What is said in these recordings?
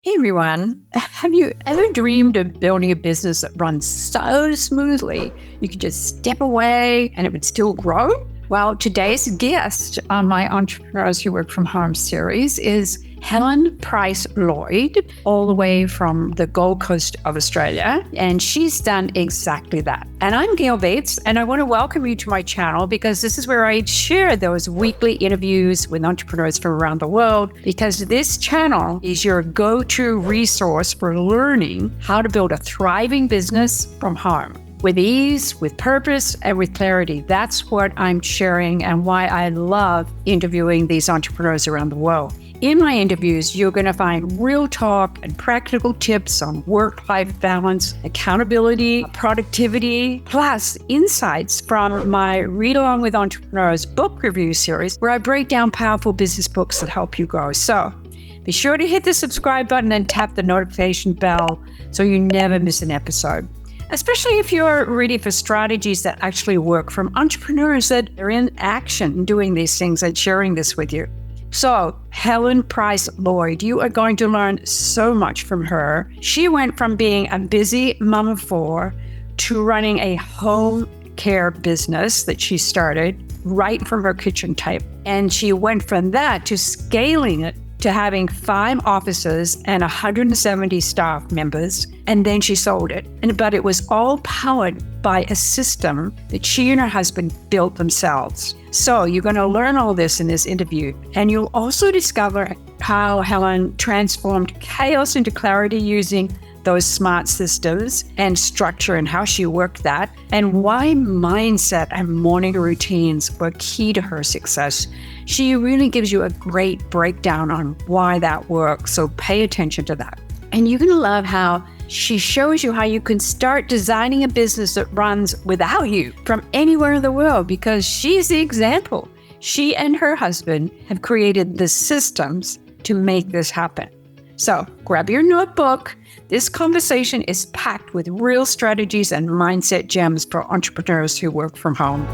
Hey everyone, have you ever dreamed of building a business that runs so smoothly you could just step away and it would still grow? Well, today's guest on my Entrepreneurs Who Work From Home series is Helen Pryse Lloyd, all the way from the Gold Coast of Australia, and she's done exactly that. And I'm Gail Bates, and I want to welcome you to my channel because this is where I share those weekly interviews with entrepreneurs from around the world, because this channel is your go-to resource for learning how to build a thriving business from home. With ease, with purpose, and with clarity. That's what I'm sharing and why I love interviewing these entrepreneurs around the world. In my interviews, you're going to find real talk and practical tips on work-life balance, accountability, productivity, plus insights from my Read Along with Entrepreneurs book review series, where I break down powerful business books that help you grow. So be sure to hit the subscribe button and tap the notification bell so you never miss an episode. Especially if you're ready for strategies that actually work from entrepreneurs that are in action doing these things and sharing this with you. So, Helen Pryse Lloyd, you are going to learn so much from her. She went from being a busy mom of four to running a home care business that she started right from her kitchen table. And she went from that to scaling it to having 5 offices and 170 staff members, and then she sold it. But it was all powered by a system that she and her husband built themselves. So you're going to learn all this in this interview, and you'll also discover how Helen transformed chaos into clarity using those smart systems and structure and how she worked that, and why mindset and morning routines were key to her success. She really gives you a great breakdown on why that works, so pay attention to that. And you're going to love how she shows you how you can start designing a business that runs without you from anywhere in the world, because she's the example. She and her husband have created the systems to make this happen. So grab your notebook. This conversation is packed with real strategies and mindset gems for entrepreneurs who work from home.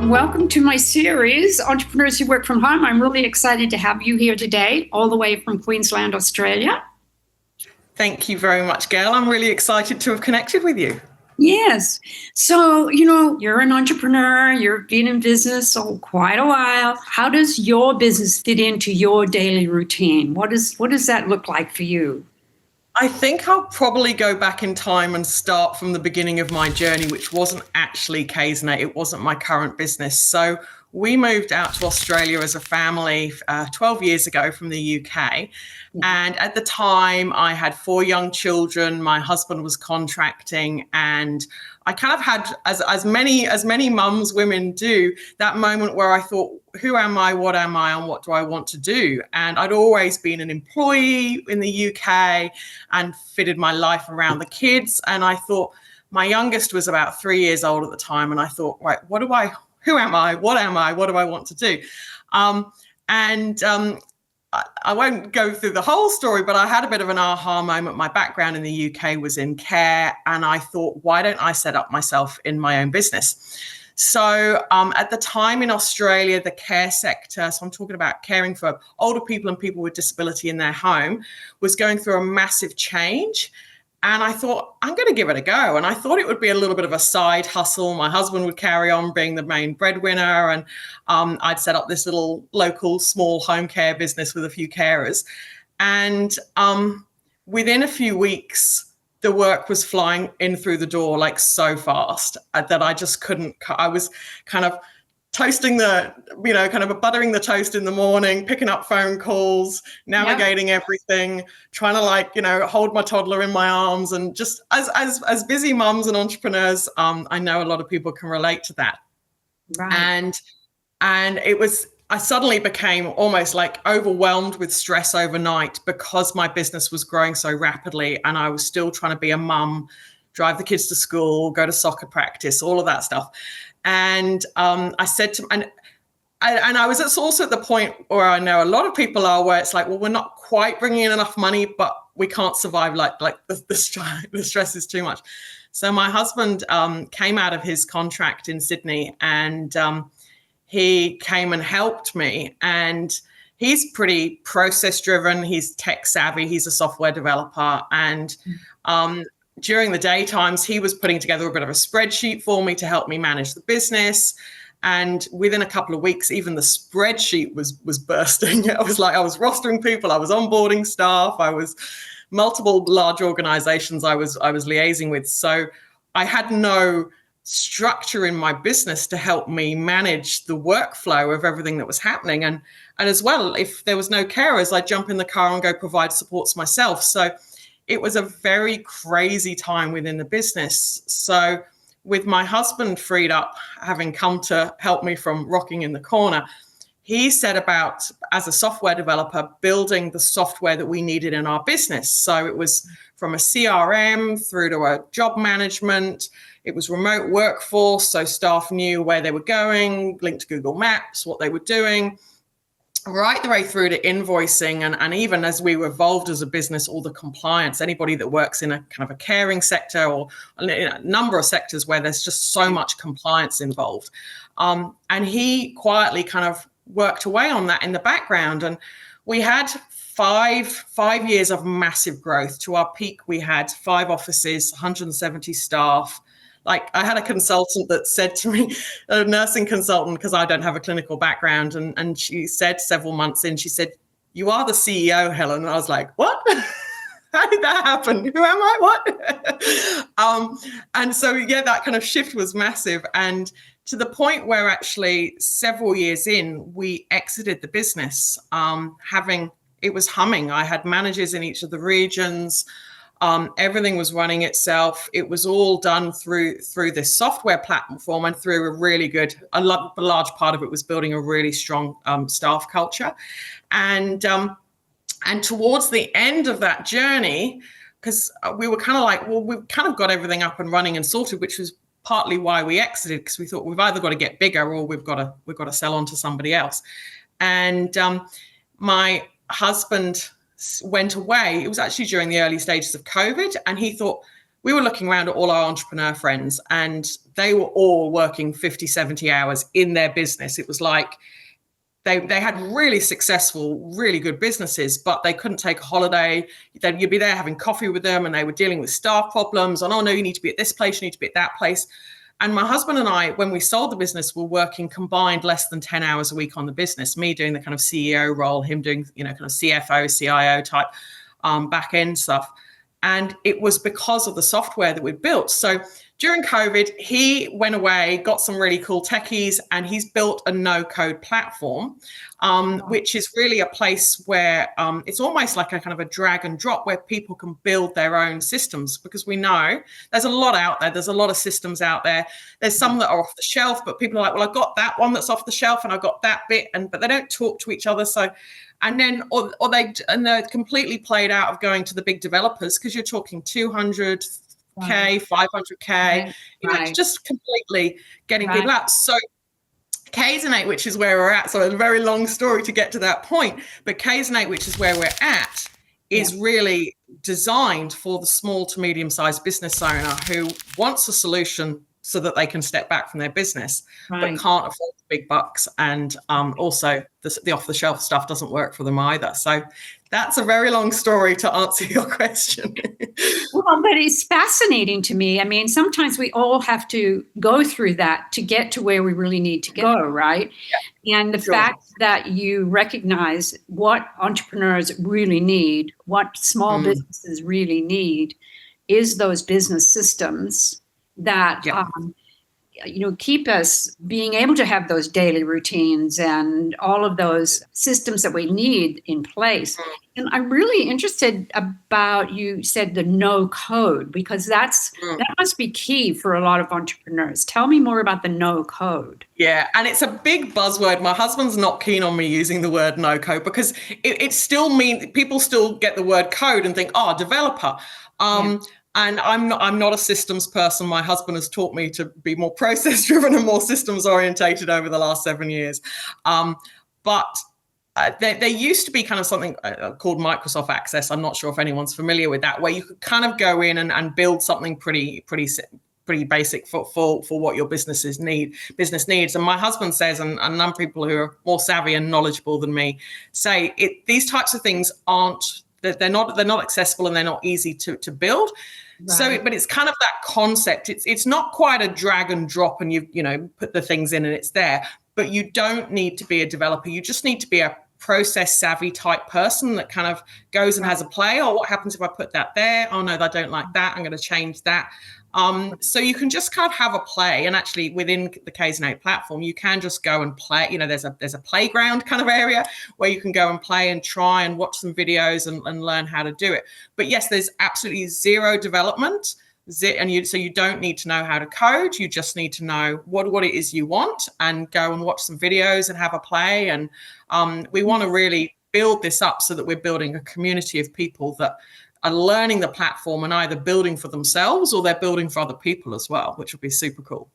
Welcome to my series, Entrepreneurs Who Work From Home. I'm really excited to have you here today, all the way from Queensland, Australia. Thank you very much, Gail. I'm really excited to have connected with you. Yes. So, you're an entrepreneur, you've been in business for quite a while. How does your business fit into your daily routine? What does that look like for you? I think I'll probably go back in time and start from the beginning of my journey, which wasn't actually Kaznet. It wasn't my current business. So we moved out to Australia as a family 12 years ago from the UK. And at the time, I had 4 young children. My husband was contracting, and I kind of had, as many mums, women do, that moment where I thought, who am I, what am I, and what do I want to do? And I'd always been an employee in the UK and fitted my life around the kids. And I thought, my youngest was about 3 years old at the time, and I thought, right, who am I, what do I want to do? I won't go through the whole story, but I had a bit of an aha moment. My background in the UK was in care, and I thought, why don't I set up myself in my own business? So at the time in Australia, the care sector, so I'm talking about caring for older people and people with disability in their home, was going through a massive change. And I thought, I'm going to give it a go. And I thought it would be a little bit of a side hustle. My husband would carry on being the main breadwinner. And I'd set up this little local small home care business with a few carers. And within a few weeks, the work was flying in through the door like so fast that I just couldn't. I was kind of toasting kind of buttering the toast in the morning, picking up phone calls, navigating everything, trying to hold my toddler in my arms, and just as busy mums and entrepreneurs, I know a lot of people can relate to that. Right. And I suddenly became almost like overwhelmed with stress overnight because my business was growing so rapidly, and I was still trying to be a mum, drive the kids to school, go to soccer practice, all of that stuff. And I said to, and I was also at the point where I know a lot of people are, where it's like, well, we're not quite bringing in enough money, but we can't survive. Like the stress is too much. So my husband came out of his contract in Sydney, and he came and helped me. And he's pretty process driven. He's tech savvy. He's a software developer. And during the daytimes, he was putting together a bit of a spreadsheet for me to help me manage the business. And within a couple of weeks, even the spreadsheet was bursting. I was rostering people. I was onboarding staff. I was multiple large organizations I was liaising with. So I had no structure in my business to help me manage the workflow of everything that was happening. And as well, if there was no carers, I'd jump in the car and go provide supports myself. So it was a very crazy time within the business. So with my husband freed up, having come to help me from rocking in the corner, he set about, as a software developer, building the software that we needed in our business. So it was from a CRM through to a job management. It was remote workforce, so staff knew where they were going, linked to Google Maps, what they were doing, right the way through to invoicing. And even as we evolved as a business, all the compliance, anybody that works in a kind of a caring sector or a number of sectors where there's just so much compliance involved. And he quietly kind of worked away on that in the background. And we had five years of massive growth. To our peak, we had 5 offices, 170 staff. Like, I had a consultant that said to me, a nursing consultant, because I don't have a clinical background, and she said several months in, she said, "You are the CEO, Helen." And I was like, "What? How did that happen? Who am I? What?" And so, yeah, that kind of shift was massive. And to the point where actually several years in, we exited the business, it was humming. I had managers in each of the regions. Everything was running itself. It was all done through this software platform and through a large part of it was building a really strong staff culture. And towards the end of that journey, because we were kind of like, well, we've kind of got everything up and running and sorted, which was partly why we exited, because we thought we've either got to get bigger or we've got to sell on to somebody else. And my husband went away. It was actually during the early stages of COVID. And he thought, we were looking around at all our entrepreneur friends and they were all working 50, 70 hours in their business. It was like they had really successful, really good businesses, but they couldn't take a holiday. You'd be there having coffee with them and they were dealing with staff problems. And, oh, no, you need to be at this place, you need to be at that place. And my husband and I, when we sold the business, were working combined less than 10 hours a week on the business, me doing the kind of CEO role, him doing, kind of CFO, CIO type back end stuff. And it was because of the software that we built. So during COVID, he went away, got some really cool techies, and he's built a no-code platform, which is really a place where it's almost like a kind of a drag and drop where people can build their own systems, because we know there's a lot out there. There's a lot of systems out there. There's some that are off the shelf, but people are like, well, I've got that one that's off the shelf and I've got that bit, but they don't talk to each other. So, and then, or they're completely played out of going to the big developers, because you're talking 200K, 500K, just completely getting people out. So Kaizenate, which is where we're at, so a very long story to get to that point, but Kaizenate, which is where we're at, is really designed for the small to medium-sized business owner who wants a solution so that they can step back from their business, but can't afford the big bucks. And also the off-the-shelf stuff doesn't work for them either. So that's a very long story to answer your question. Well, but it's fascinating to me. I mean, sometimes we all have to go through that to get to where we really need to go, right? Yeah. And the fact that you recognize what entrepreneurs really need, what small businesses really need, is those business systems that keep us being able to have those daily routines and all of those systems that we need in place. And I'm really interested about, you said the no code, because that must be key for a lot of entrepreneurs. Tell me more about the no code. Yeah, and it's a big buzzword. My husband's not keen on me using the word no code, because it still means people still get the word code and think, oh, developer. And I'm not a systems person. My husband has taught me to be more process driven and more systems orientated over the last 7 years. But there used to be kind of something called Microsoft Access. I'm not sure if anyone's familiar with that, where you could kind of go in and build something pretty pretty basic for what your business needs. And my husband says, and a number of people who are more savvy and knowledgeable than me say, these types of things they're not accessible, and they're not easy to build. Right. So, but it's kind of that concept. It's not quite a drag and drop, and you put the things in and it's there. But you don't need to be a developer. You just need to be a process savvy type person that kind of goes and has a play. Oh, what happens if I put that there? Oh no, I don't like that. I'm going to change that. So you can just kind of have a play, and actually within the Kaizen8 platform, you can just go and play. There's a playground kind of area where you can go and play and try and watch some videos and learn how to do it. But yes, there's absolutely zero development. So you don't need to know how to code. You just need to know what it is you want, and go and watch some videos and have a play. And we want to really build this up so that we're building a community of people that are learning the platform and either building for themselves or they're building for other people as well, which would be super cool.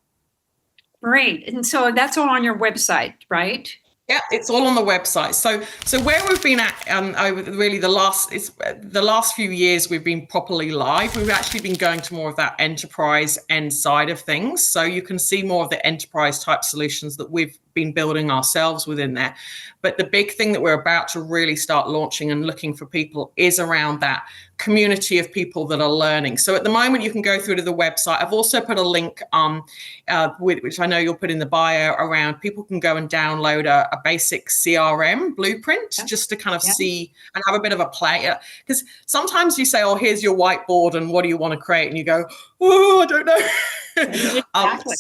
Great. And so that's all on your website, right? Yeah, it's all on the website. So where we've been at over really the last few years, we've been properly live. We've actually been going to more of that enterprise end side of things. So you can see more of the enterprise type solutions that we've been building ourselves within there. But the big thing that we're about to really start launching and looking for people is around that community of people that are learning. So at the moment, you can go through to the website. I've also put a link which I know you'll put in the bio, around people can go and download a basic CRM blueprint just to kind of see and have a bit of a play. Because sometimes you say, oh, here's your whiteboard and what do you want to create? And you go, oh, I don't know. Exactly.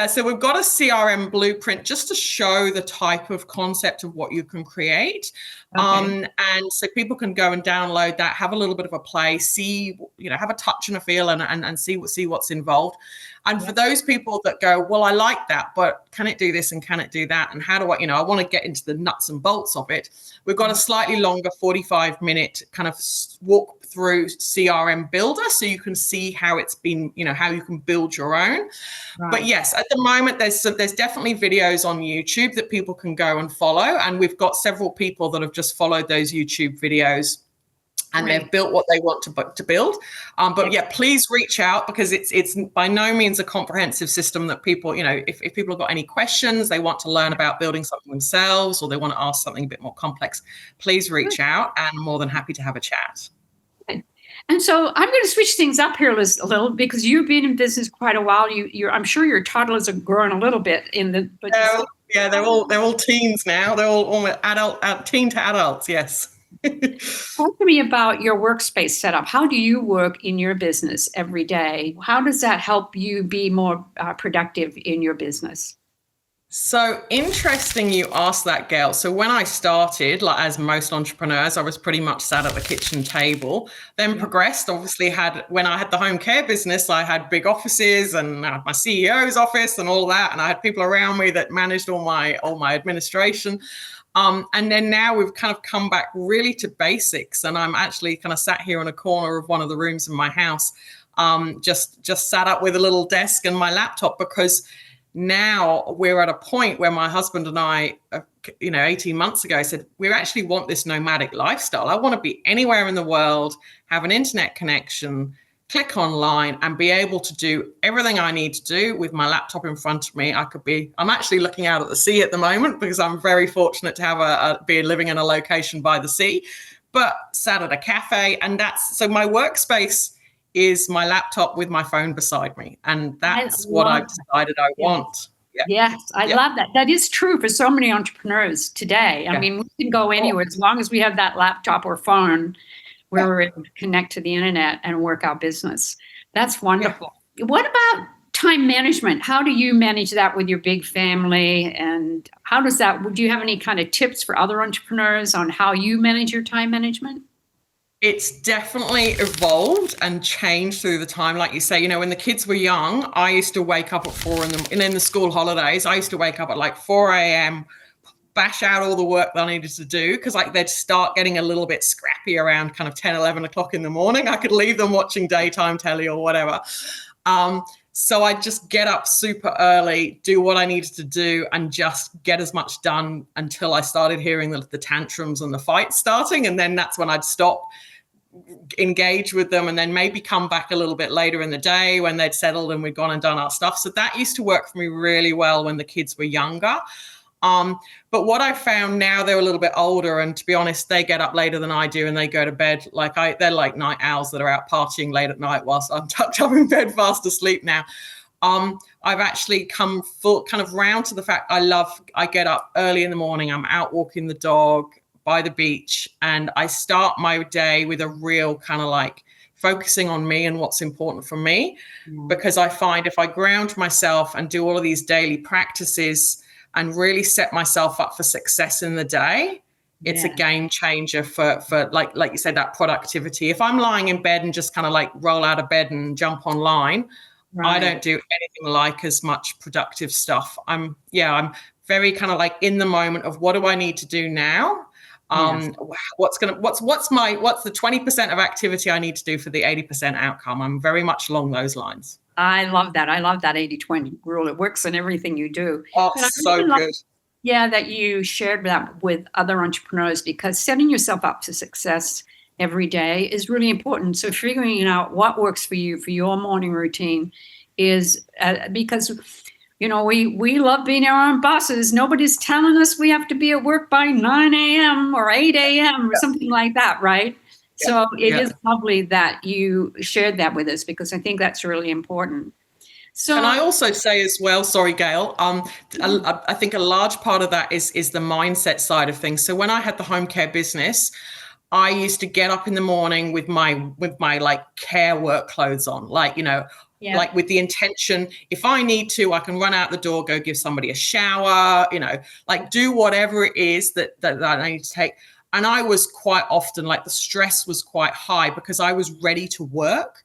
So we've got a CRM blueprint just to show the type of concept of what you can create. And so people can go and download that, have a little bit of a play, see, have a touch and a feel and see what's involved. And for those people that go, well, I like that, but can it do this and can it do that? And how do I want to get into the nuts and bolts of it? We've got a slightly longer 45-minute kind of walk through CRM builder, so you can see how it's been, how you can build your own. Right. But yes, at the moment, there's definitely videos on YouTube that people can go and follow. And we've got several people that have just followed those YouTube videos, and they've built what they want to build. But please reach out, because it's by no means a comprehensive system that people, if people have got any questions, they want to learn about building something themselves, or they want to ask something a bit more complex, please reach out, and I'm more than happy to have a chat. And so I'm going to switch things up here, Liz, a little, because you've been in business quite a while. I'm sure your toddlers have grown a little bit they're all teens now. They're all adult, teen to adults. Yes. Talk to me about your workspace setup. How do you work in your business every day? How does that help you be more productive in your business? So interesting you asked that, Gail. So when I started, like as most entrepreneurs, I was pretty much sat at the kitchen table, then progressed. Obviously when I had the home care business, I had big offices, and I had my CEO's office and all that. And I had people around me that managed all my administration. And then now we've kind of come back really to basics. And I'm actually kind of sat here in a corner of one of the rooms in my house, just sat up with a little desk and my laptop, because now we're at a point where my husband and I, 18 months ago, said, we actually want this nomadic lifestyle. I want to be anywhere in the world, have an internet connection, click online, and be able to do everything I need to do with my laptop in front of me. I'm actually looking out at the sea at the moment, because I'm very fortunate to have be living in a location by the sea, but sat at a cafe. And so my workspace is my laptop with my phone beside me. And that's what I've decided I want. Yeah. Yes, I love that. That is true for so many entrepreneurs today. I mean, we can go anywhere as long as we have that laptop or phone where we're able to connect to the internet and work our business. That's wonderful. Yeah. What about time management? How do you manage that with your big family? And do you have any kind of tips for other entrepreneurs on how you manage your time management? It's definitely evolved and changed through the time. Like you say, when the kids were young, I used to wake up at 4 and in the school holidays, I used to wake up at like 4 a.m., bash out all the work that I needed to do, because they'd start getting a little bit scrappy around kind of 10, 11 o'clock in the morning. I could leave them watching daytime telly or whatever. So I'd just get up super early, do what I needed to do, and just get as much done until I started hearing the tantrums and the fights starting. And then that's when I'd stop, engage with them, and then maybe come back a little bit later in the day when they'd settled and we'd gone and done our stuff. So that used to work for me really well when the kids were younger. But what I found now, they're a little bit older, and to be honest, they get up later than I do, and they go to bed they're like night owls that are out partying late at night whilst I'm tucked up in bed fast asleep now. I've actually come full kind of round to the fact I get up early in the morning, I'm out walking the dog by the beach, and I start my day with a real kind of like focusing on me and what's important for me. Because I find if I ground myself and do all of these daily practices and really set myself up for success in the day, it's a game changer for like you said, that productivity. If I'm lying in bed and just kind of like roll out of bed and jump online, I don't do anything like as much productive stuff. I'm very kind of like in the moment of what do I need to do now? What's the 20% of activity I need to do for the 80% outcome? I'm very much along those lines. I love that. I love that 80-20 rule. It works in everything you do. Oh, so good. That you shared that with other entrepreneurs, because setting yourself up for success every day is really important. So figuring out what works for you for your morning routine is because, we love being our own bosses. Nobody's telling us we have to be at work by 9 a.m. or 8 a.m. or something like that, right? So it is lovely that you shared that with us, because I think that's really important. So, and I also say as well, sorry, Gail, I think a large part of that is the mindset side of things. So when I had the home care business, I used to get up in the morning with my like care work clothes on, like with the intention, if I need to, I can run out the door, go give somebody a shower, like do whatever it is that I need to take. And I was quite often like the stress was quite high because I was ready to work,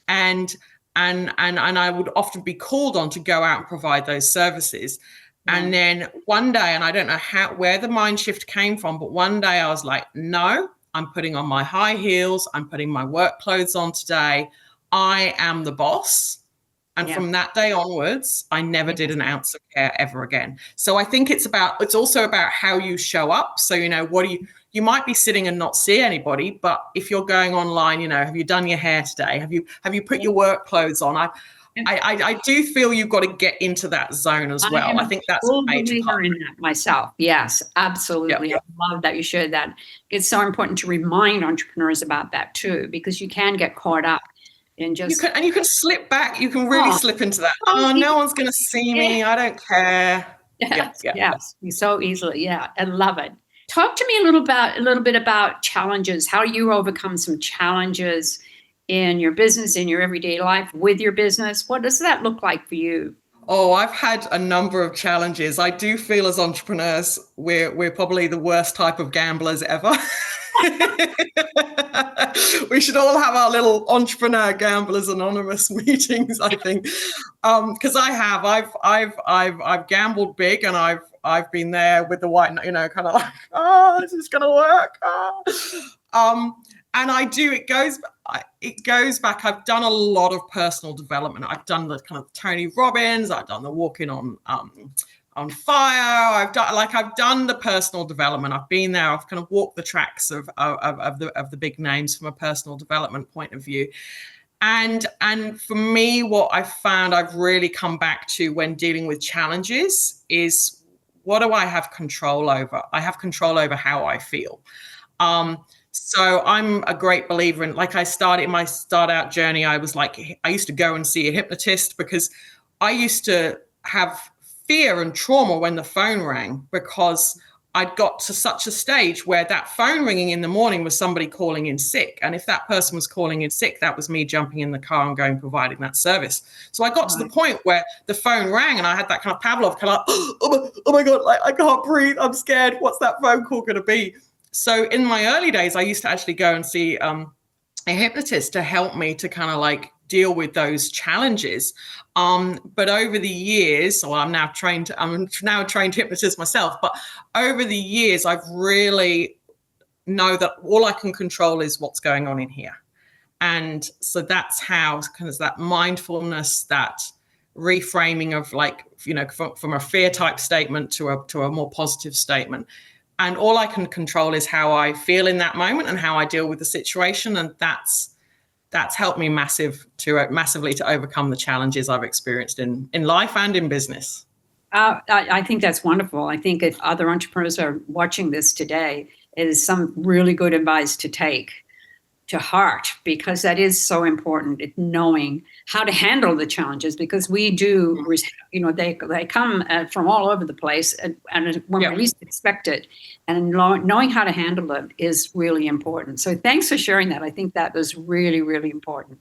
and I would often be called on to go out and provide those services. And then one day, and I don't know where the mind shift came from, but one day I was like, no, I'm putting on my high heels. I'm putting my work clothes on today. I am the boss. And from that day onwards, I never did an ounce of care ever again. So I think it's also about how you show up. So, you might be sitting and not see anybody, but if you're going online, have you done your hair today? Have you put your work clothes on? I do feel you've got to get into that zone as well. I think that's a major part. In that myself. Yes, absolutely. Yep. I love that you shared that. It's so important to remind entrepreneurs about that too, because you can get caught up in just... You can slip back. You can really slip into that. No one's going to see me. I don't care. Yes. So easily. Yeah, I love it. Talk to me a little bit about challenges, how you overcome some challenges in your business, in your everyday life with your business. What does that look like for you? Oh, I've had a number of challenges. I do feel as entrepreneurs, we're probably the worst type of gamblers ever. We should all have our little entrepreneur gamblers anonymous meetings, I think, because I've gambled big, and I've been there with the white, kind of like, this is gonna work. And it goes back. I've done a lot of personal development. I've done the kind of Tony Robbins. I've done the walking on fire. I've done the personal development. I've been there. I've kind of walked the tracks of the big names from a personal development point of view. And for me, what I've found I've really come back to when dealing with challenges is, what do I have control over? I have control over how I feel. So I'm a great believer in, like, in my start out journey, I used to go and see a hypnotist because I used to have fear and trauma when the phone rang, because I'd got to such a stage where that phone ringing in the morning was somebody calling in sick. And if that person was calling in sick, that was me jumping in the car and going providing that service. So I got to the point where the phone rang and I had that kind of Pavlov kind of, oh my God, like, I can't breathe. I'm scared. What's that phone call going to be? So in my early days, I used to actually go and see a hypnotist to help me to kind of like deal with those challenges. But over the years, I'm now a trained hypnotist myself, but over the years, I've really know that all I can control is what's going on in here. And so that's how kind of that mindfulness, that reframing of, like, from a fear type statement to a more positive statement. And all I can control is how I feel in that moment and how I deal with the situation. And that's helped me massively to overcome the challenges I've experienced in life and in business. I think that's wonderful. I think if other entrepreneurs are watching this today, it is some really good advice to take to heart, because that is so important, knowing how to handle the challenges, because we do, they come from all over the place, and when we least expect it, and knowing how to handle it is really important. So thanks for sharing that. I think that was really, really important.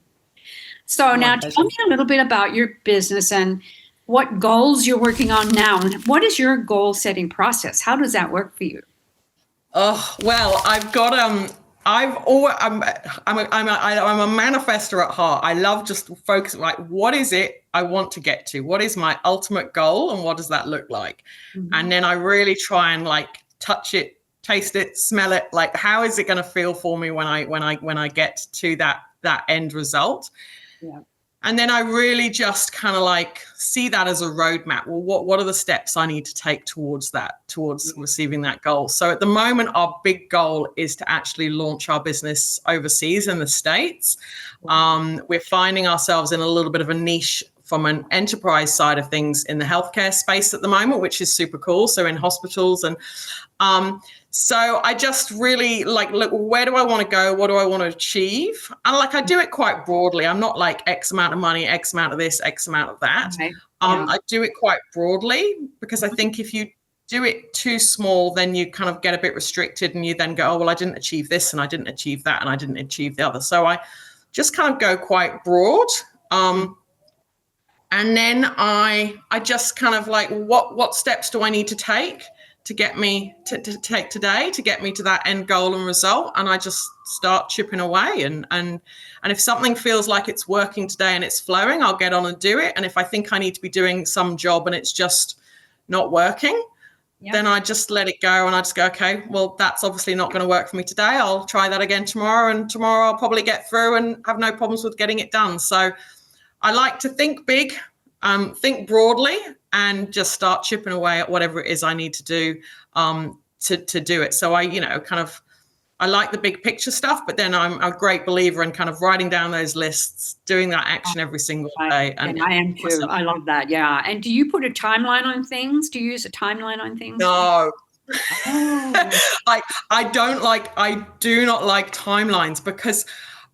So now tell me a little bit about your business and what goals you're working on now, and what is your goal setting process? How does that work for you? Oh, well, I've got I'm a manifester at heart. I love just focusing, like, what is it I want to get to? What is my ultimate goal, and what does that look like? Mm-hmm. And then I really try and like touch it, taste it, smell it. Like, how is it going to feel for me when I get to that end result? Yeah. And then I really just kind of like see that as a roadmap. Well, what are the steps I need to take towards receiving that goal? So at the moment, our big goal is to actually launch our business overseas in the States. We're finding ourselves in a little bit of a niche from an enterprise side of things in the healthcare space at the moment, which is super cool. So in hospitals and so I just really like, look, where do I want to go? What do I want to achieve? And like, I do it quite broadly. I'm not like X amount of money, X amount of this, X amount of that. Okay. I do it quite broadly, because I think if you do it too small, then you kind of get a bit restricted, and you then go, oh, well, I didn't achieve this, and I didn't achieve that, and I didn't achieve the other. So I just kind of go quite broad. And then I just kind of like, what steps do I need to take to get me to take today to get me to that end goal and result? And I just start chipping away, and if something feels like it's working today and it's flowing, I'll get on and do it. And if I think I need to be doing some job and it's just not working, then I just let it go, and I just go, okay, well, that's obviously not going to work for me today. I'll try that again tomorrow, and tomorrow I'll probably get through and have no problems with getting it done. So I like to think big, think broadly, and just start chipping away at whatever it is I need to do to do it. So I like the big picture stuff, but then I'm a great believer in kind of writing down those lists, doing that action every single day. And I am too. I love that. Yeah. And do you put a timeline on things? Do you use a timeline on things? No. I do not like timelines, because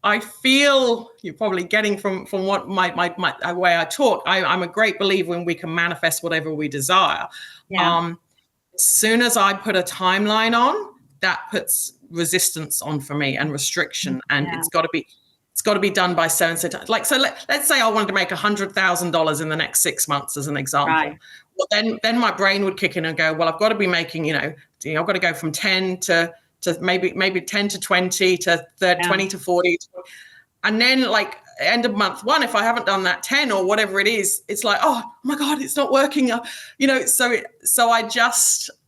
I feel, you're probably getting from what my way I talk, I'm a great believer when we can manifest whatever we desire. Yeah. As soon as I put a timeline on, that puts resistance on for me and restriction, and it's got to be done by so and so time. Like, so let's say I wanted to make $100,000 in the next 6 months as an example. Right. Well, then my brain would kick in and go, well, I've got to be making, I've got to go from 10 to maybe 10 to 20 to 30, 20 to 40. And then like end of month one, if I haven't done that 10 or whatever it is, it's like, oh my God, it's not working. So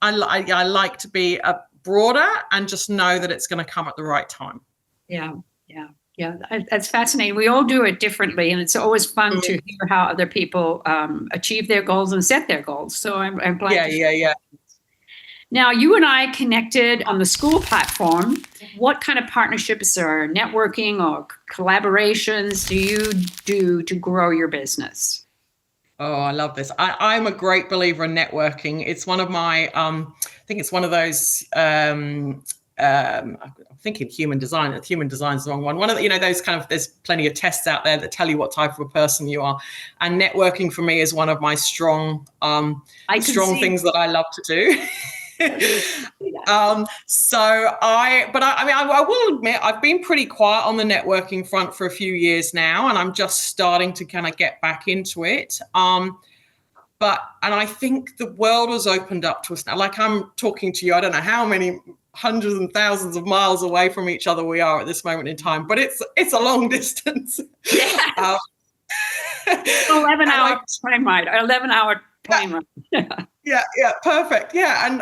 I like to be broader and just know that it's going to come at the right time. Yeah. That's fascinating. We all do it differently, and it's always fun to hear how other people achieve their goals and set their goals. So I'm glad. Yeah. Now, you and I connected on the school platform. What kind of partnerships or networking or collaborations do you do to grow your business? Oh, I love this. I'm a great believer in networking. It's one of my, I think it's one of those, I'm thinking human design. Human design is the wrong one. One of the, those kind of, there's plenty of tests out there that tell you what type of a person you are. And networking for me is one of my strong things that I love to do. I will admit I've been pretty quiet on the networking front for a few years now, and I'm just starting to kind of get back into it. And I think the world has opened up to us now. Like, I'm talking to you, I don't know how many hundreds and thousands of miles away from each other we are at this moment in time, but it's a long distance. Yeah. 11-hour plane ride. 11-hour plane ride. Yeah, perfect. Yeah, and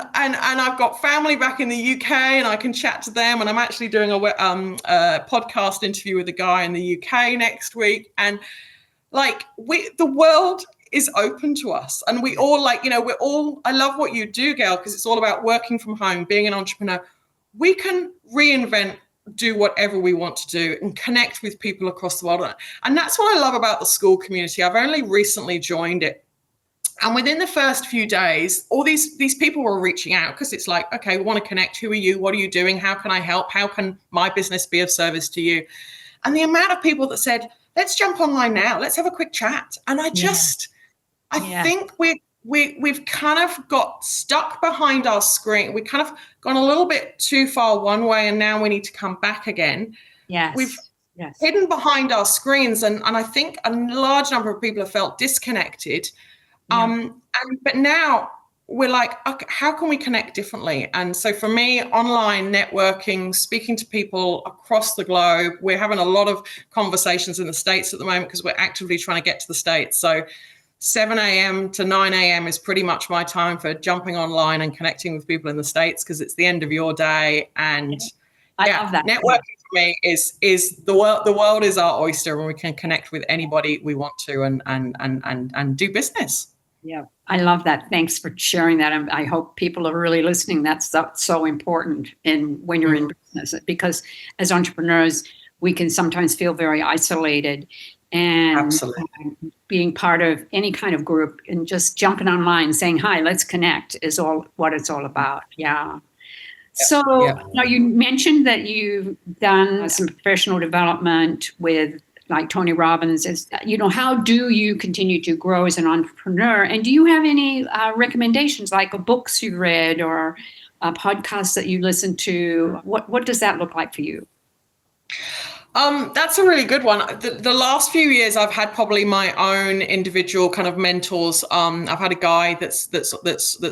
I've got family back in the UK, and I can chat to them. And I'm actually doing a podcast interview with a guy in the UK next week. And like, the world is open to us. And we all I love what you do, Gail, because it's all about working from home, being an entrepreneur. We can reinvent, do whatever we want to do and connect with people across the world. And that's what I love about the school community. I've only recently joined it. And within the first few days, all these people were reaching out because it's like, okay, we want to connect. Who are you? What are you doing? How can I help? How can my business be of service to you? And the amount of people that said, let's jump online now. Let's have a quick chat. And I think we've kind of got stuck behind our screen. We kind of gone a little bit too far one way, and now we need to come back again. We've hidden behind our screens. And I think a large number of people have felt disconnected. But now we're like, okay, how can we connect differently? And so for me, online networking, speaking to people across the globe, we're having a lot of conversations in the States at the moment because we're actively trying to get to the States. So 7 a.m. to 9 a.m. is pretty much my time for jumping online and connecting with people in the States because it's the end of your day. And I love that. Networking for me is the world. The world is our oyster, and we can connect with anybody we want to and do business. Yeah, I love that. Thanks for sharing that. I hope people are really listening. That's so important when you're in business, because as entrepreneurs, we can sometimes feel very isolated. And being part of any kind of group and just jumping online, saying, hi, let's connect is all what it's all about. Yeah. So now you mentioned that you've done some professional development with like Tony Robbins. How do you continue to grow as an entrepreneur? And do you have any recommendations, like books you read or podcasts that you listen to? What does that look like for you? That's a really good one. The last few years, I've had probably my own individual kind of mentors. I've had a guy that's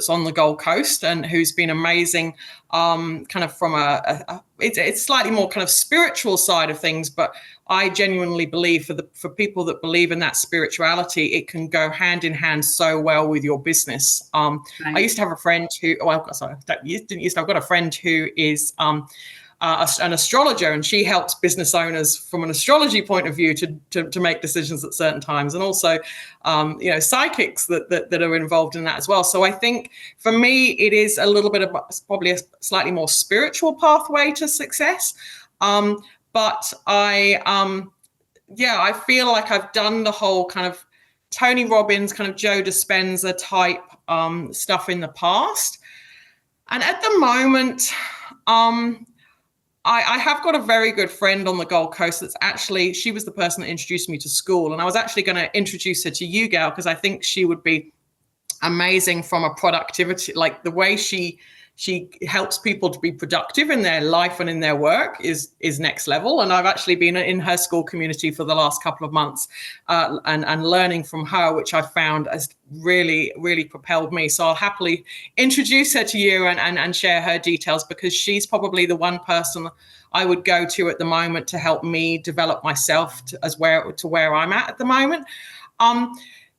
on the Gold Coast and who's been amazing. Kind of from it's slightly more kind of spiritual side of things, but I genuinely believe for people that believe in that spirituality, it can go hand in hand so well with your business. Right. I used to have a friend who, I've got a friend who is an astrologer, and she helps business owners from an astrology point of view to make decisions at certain times, and also psychics that are involved in that as well. So I think for me it is a little bit of probably a slightly more spiritual pathway to success, but I feel like I've done the whole kind of Tony Robbins, kind of Joe Dispenza type stuff in the past, and at the moment I have got a very good friend on the Gold Coast she was the person that introduced me to school. And I was actually going to introduce her to you, Gail, because I think she would be amazing from a productivity, like the way she helps people to be productive in their life and in their work is next level. And I've actually been in her school community for the last couple of months and learning from her, which I found has really, really propelled me. So I'll happily introduce her to you and share her details, because she's probably the one person I would go to at the moment to help me develop myself to where I'm at the moment.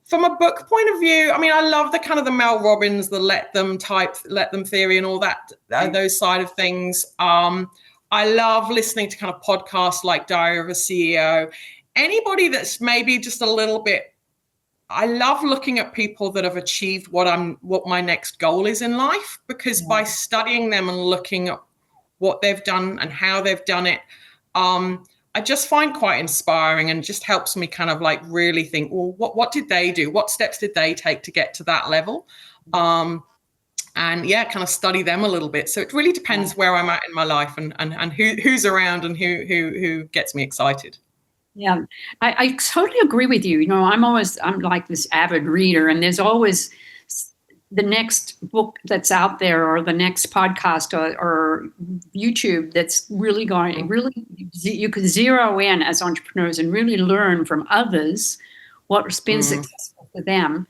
From a book point of view, I mean, I love the kind of the Mel Robbins, the let them theory and all that, those side of things. I love listening to kind of podcasts like Diary of a CEO. Anybody that's maybe just a little bit, I love looking at people that have achieved what my next goal is in life, because by studying them and looking at what they've done and how they've done it, I just find quite inspiring, and just helps me kind of like really think, well, what did they do? What steps did they take to get to that level? And kind of study them a little bit. So it really depends where I'm at in my life and who's around and who gets me excited. Yeah, I totally agree with you. I'm like this avid reader, and there's always the next book that's out there, or the next podcast or YouTube that's really you can zero in as entrepreneurs and really learn from others what's been successful for them.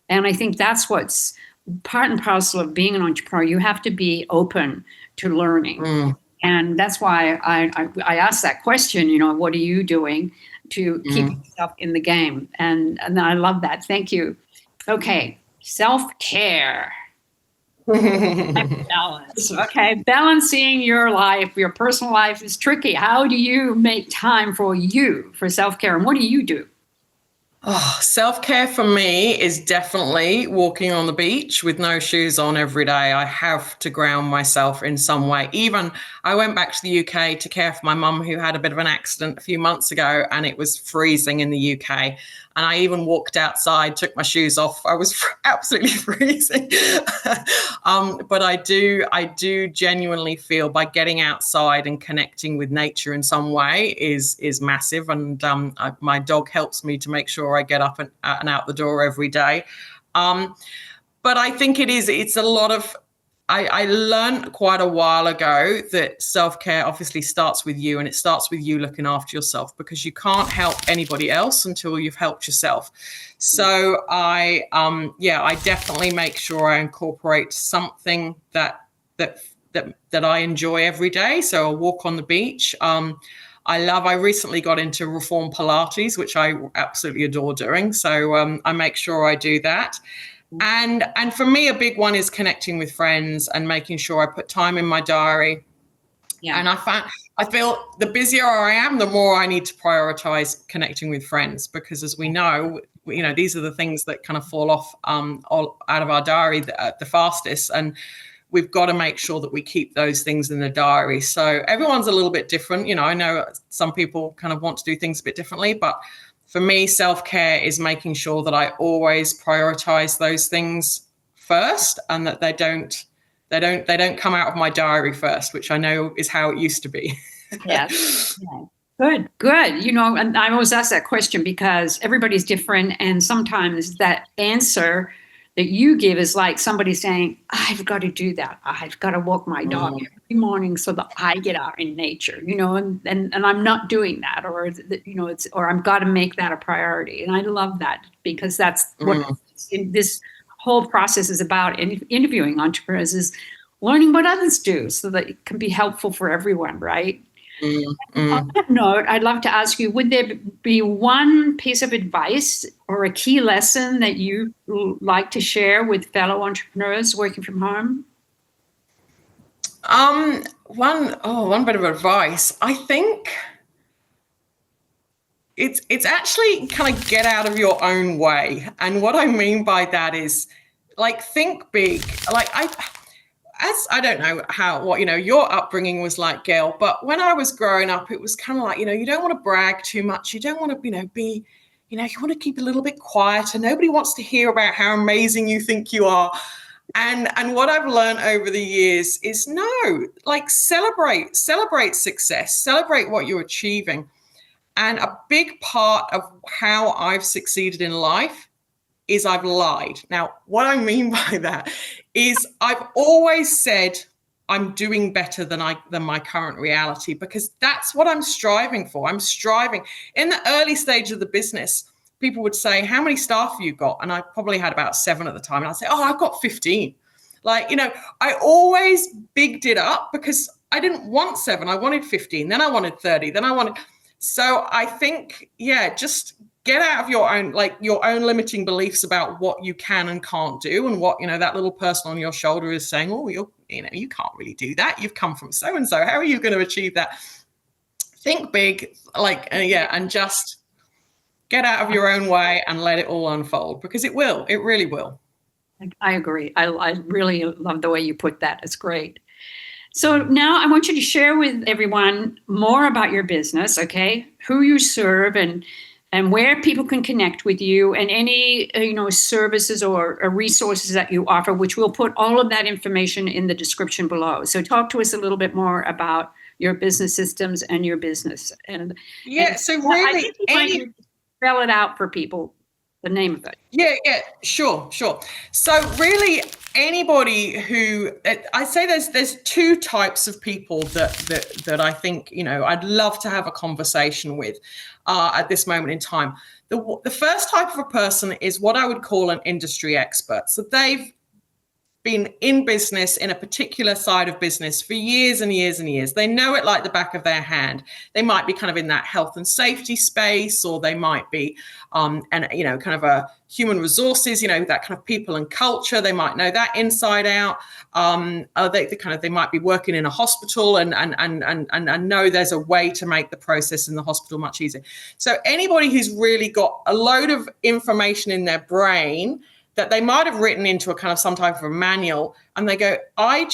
And I think that's what's part and parcel of being an entrepreneur. You have to be open to learning. And that's why I asked that question, what are you doing to keep yourself in the game? And I love that. Thank you. Okay. Self-care. Balance. Okay. Balancing your life, your personal life is tricky. How do you make time for self-care? And what do you do? Oh, self-care for me is definitely walking on the beach with no shoes on every day. I have to ground myself in some way. Even I went back to the UK to care for my mum who had a bit of an accident a few months ago, and it was freezing in the UK. And I even walked outside, took my shoes off. I was absolutely freezing. But I do genuinely feel by getting outside and connecting with nature in some way is massive. And my dog helps me to make sure I get up and out the door every day. But I think it's a lot of, I learned quite a while ago that self-care obviously starts with you, and it starts with you looking after yourself, because you can't help anybody else until you've helped yourself. So I definitely make sure I incorporate something that I enjoy every day. So a walk on the beach. I recently got into Reform Pilates, which I absolutely adore doing. So I make sure I do that. And for me, a big one is connecting with friends and making sure I put time in my diary. Yeah. And I feel the busier I am, the more I need to prioritize connecting with friends, because as we know, these are the things that kind of fall off all out of our diary the fastest. And we've got to make sure that we keep those things in the diary. So everyone's a little bit different. I know some people kind of want to do things a bit differently, but for me, self-care is making sure that I always prioritize those things first, and that they don't come out of my diary first, which I know is how it used to be. Yes. Yeah. Good. And I always ask that question because everybody's different, and sometimes that answer that you give is like somebody saying, I've got to do that. I've got to walk my dog every morning so that I get out in nature, and I'm not doing that, or, or I've got to make that a priority. And I love that, because that's what this whole process is about in interviewing entrepreneurs, is learning what others do so that it can be helpful for everyone, right? On that note, I'd love to ask you, would there be one piece of advice or a key lesson that you like to share with fellow entrepreneurs working from home? One bit of advice. I think it's actually kind of get out of your own way. And what I mean by that is, like, think big. Like I don't know what your upbringing was like, Gail, but when I was growing up, it was kind of like, you don't want to brag too much. You don't want to, be, you want to keep a little bit quieter. Nobody wants to hear about how amazing you think you are. And what I've learned over the years is no, like, celebrate success, celebrate what you're achieving. And a big part of how I've succeeded in life is I've lied. Now, what I mean by that is I've always said I'm doing better than my current reality, because that's what I'm striving for. I'm striving. In the early stage of the business, people would say, how many staff have you got? And I probably had about 7 at the time. And I'd say, I've got 15. Like, I always bigged it up, because I didn't want 7. I wanted 15. Then I wanted 30. Then I wanted. So I think, just get out of your own limiting beliefs about what you can and can't do, and what, that little person on your shoulder is saying, you can't really do that. You've come from so-and-so. How are you going to achieve that? Think big, and just get out of your own way and let it all unfold, because it will. It really will. I agree. I really love the way you put that. It's great. So now I want you to share with everyone more about your business, okay? Who you serve, and where people can connect with you, and any services or resources that you offer, which we'll put all of that information in the description below. So talk to us a little bit more about your business systems and your business. So really, I think spell it out for people, the name of it. Yeah, sure. So really, anybody who, I say there's 2 types of people that I think, I'd love to have a conversation with at this moment in time. The first type of a person is what I would call an industry expert. So they've been in business, in a particular side of business for years and years and years. They know it like the back of their hand. They might be kind of in that health and safety space, or they might be, kind of a human resources, that kind of people and culture. They might know that inside out. They might be working in a hospital and know there's a way to make the process in the hospital much easier. So anybody who's really got a load of information in their brain that they might have written into a kind of some type of a manual, and they go, I've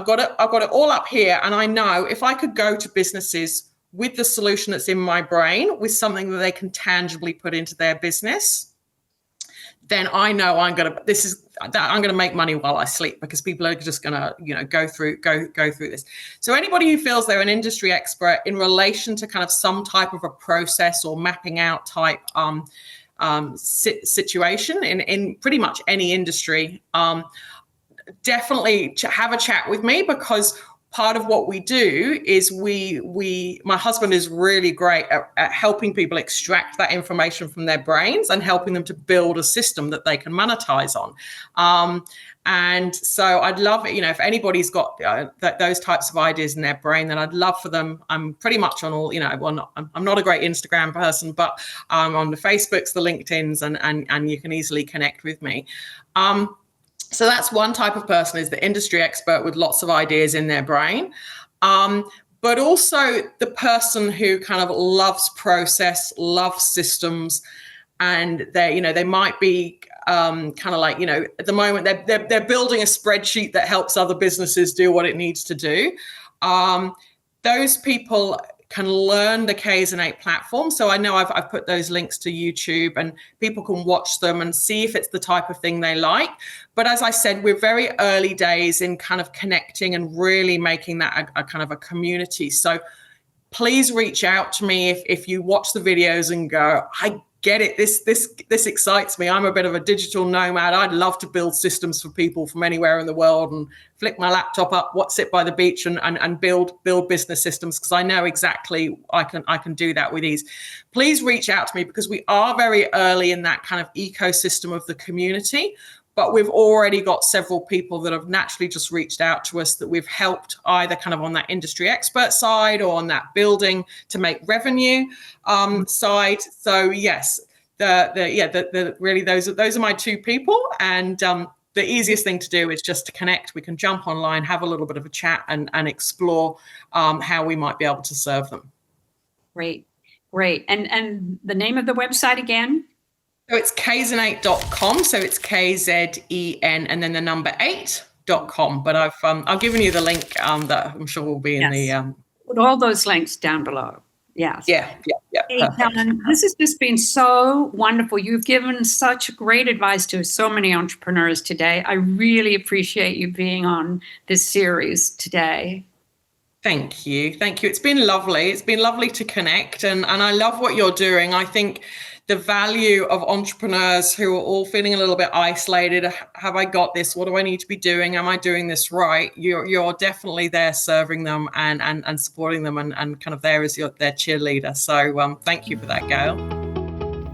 got it all up here, and I know if I could go to businesses with the solution that's in my brain, with something that they can tangibly put into their business, then I know I'm going to make money while I sleep, because people are just going to, go through this. So anybody who feels they're an industry expert in relation to kind of some type of a process or mapping out type situation in pretty much any industry, definitely have a chat with me, because part of what we do is my husband is really great at helping people extract that information from their brains and helping them to build a system that they can monetize on. And so I'd love it, if anybody's got those types of ideas in their brain, then I'd love for them. I'm pretty much on all, I'm not a great Instagram person, but on the Facebooks, the LinkedIn's, and you can easily connect with me. So that's one type of person, is the industry expert with lots of ideas in their brain. But also the person who kind of loves process, loves systems, and they might be kind of like, at the moment they're building a spreadsheet that helps other businesses do what it needs to do. Those people can learn the K8 platform. So I know I've put those links to YouTube, and people can watch them and see if it's the type of thing they like. But as I said, we're very early days in kind of connecting and really making that a kind of a community. So please reach out to me if you watch the videos and go, I get it. This excites me. I'm a bit of a digital nomad. I'd love to build systems for people from anywhere in the world and flick my laptop up, sit by the beach and build business systems, because I know exactly I can do that with ease. Please reach out to me, because we are very early in that kind of ecosystem of the community. But we've already got several people that have naturally just reached out to us that we've helped either kind of on that industry expert side or on that building to make revenue side. So yes, really those are my two people. And the easiest thing to do is just to connect. We can jump online, have a little bit of a chat, and explore how we might be able to serve them. Great. And the name of the website again? So it's K8.com. So it's KZEN and then the number 8.com. But I've given you the link that I'm sure will be in the. Put all those links down below. Yes. Yeah. Hey, Helen, this has just been so wonderful. You've given such great advice to so many entrepreneurs today. I really appreciate you being on this series today. Thank you. It's been lovely. It's been lovely to connect, and I love what you're doing. I think the value of entrepreneurs who are all feeling a little bit isolated. Have I got this? What do I need to be doing? Am I doing this right? You're definitely there serving them and supporting them and kind of there as their cheerleader. So thank you for that, Gail.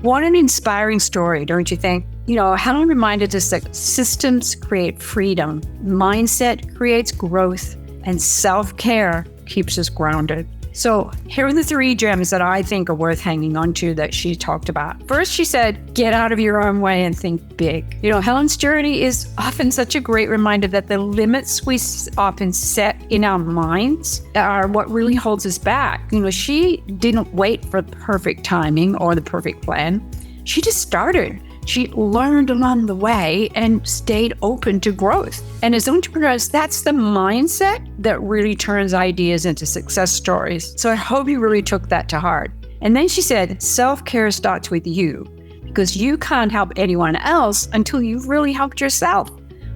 What an inspiring story, don't you think? Helen reminded us that systems create freedom, mindset creates growth, and self-care keeps us grounded. So here are the 3 gems that I think are worth hanging on to that she talked about. First, she said, get out of your own way and think big. Helen's journey is often such a great reminder that the limits we often set in our minds are what really holds us back. She didn't wait for the perfect timing or the perfect plan. She just started. She learned along the way and stayed open to growth. And as entrepreneurs, that's the mindset that really turns ideas into success stories. So I hope you really took that to heart. And then she said, self-care starts with you, because you can't help anyone else until you've really helped yourself.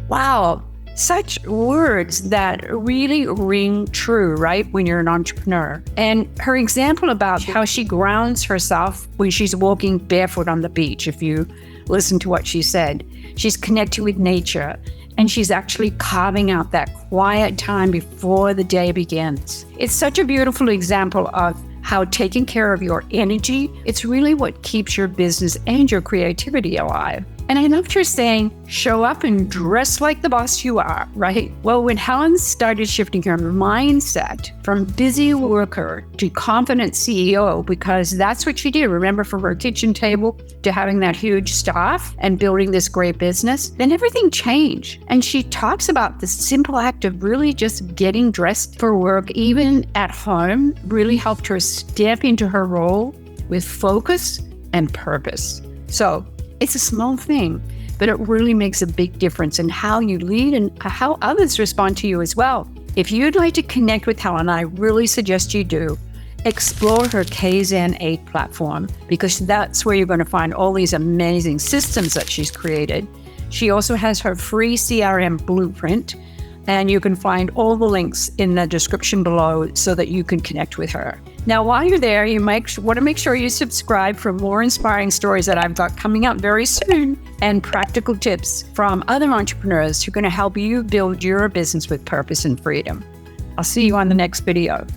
Wow, such words that really ring true, right, when you're an entrepreneur. And her example about how she grounds herself when she's walking barefoot on the beach, if you listen to what she said. She's connected with nature, and she's actually carving out that quiet time before the day begins. It's such a beautiful example of how taking care of your energy, it's really what keeps your business and your creativity alive. And I loved her saying, show up and dress like the boss you are, right? Well, when Helen started shifting her mindset from busy worker to confident CEO, because that's what she did, remember, from her kitchen table to having that huge staff and building this great business, then everything changed. And she talks about the simple act of really just getting dressed for work, even at home, really helped her step into her role with focus and purpose. So it's a small thing, but it really makes a big difference in how you lead and how others respond to you as well. If you'd like to connect with Helen, I really suggest you do. Explore her Kaizen 8 platform, because that's where you're going to find all these amazing systems that she's created. She also has her free CRM blueprint, and you can find all the links in the description below so that you can connect with her. Now, while you're there, you want to make sure you subscribe for more inspiring stories that I've got coming up very soon, and practical tips from other entrepreneurs who are going to help you build your business with purpose and freedom. I'll see you on the next video.